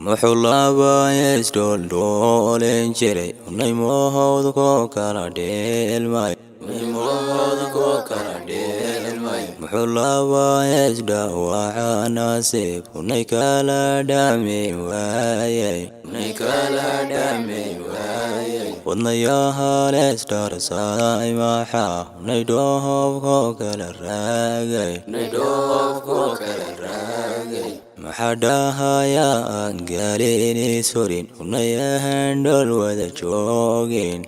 Muxulaba yesdol dolen jiray unay mohawd ko kala dheelmay muxulaba yesda waxa nasiib unay kala dhami waayay wadnayaha leesdharsay maxa unay dhoob ko kala raagay maxadahaya aan galini surin unayahan dhol wada joogin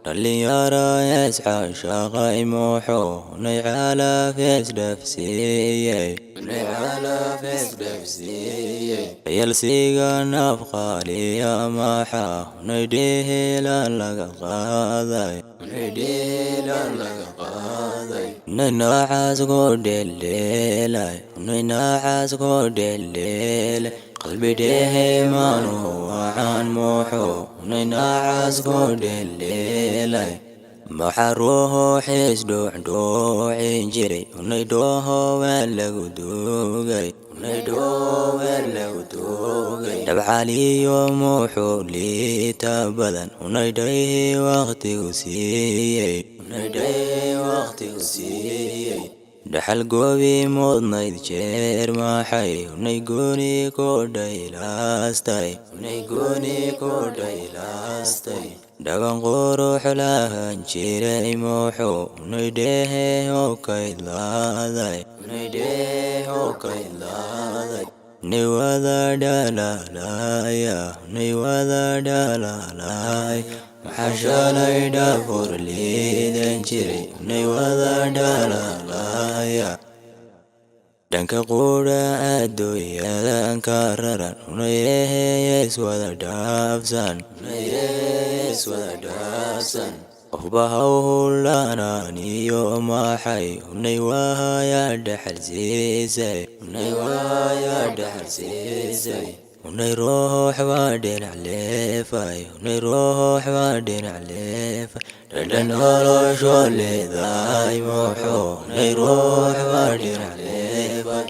dhalinyara iscaashaqay muxu unay calafis dhafsiiyey yalsiga nafqaaliya maxa unay dhihilan laga qaaday ننعس قدل قلبي دهمان وعن موحو ننعس قدل محروه حس دوعين جري ونيدوه ولا قدوغي دبعالي وموحو لي تبذن ونيديه وقتي وسيي dhaxal goobi mudnayd jeer maxay unay gooni ku dhaylaastay dhagan qurux lahan jiray muxuu unay dhehe oo kaydlaaday nay wada dhalaalay maxashalay dhaafur liidan jiray unay wada dhalaalaya dhanka qudha adduunyadan ka raran unay eheyeys wada dhaafsan qofba hawhulanaan iyo maxay unay wahaya dhaxal siisay unay ruux waa dhinac leefay dhadhan nolosho leedahay muxuu unay ruux waa dhinac leefay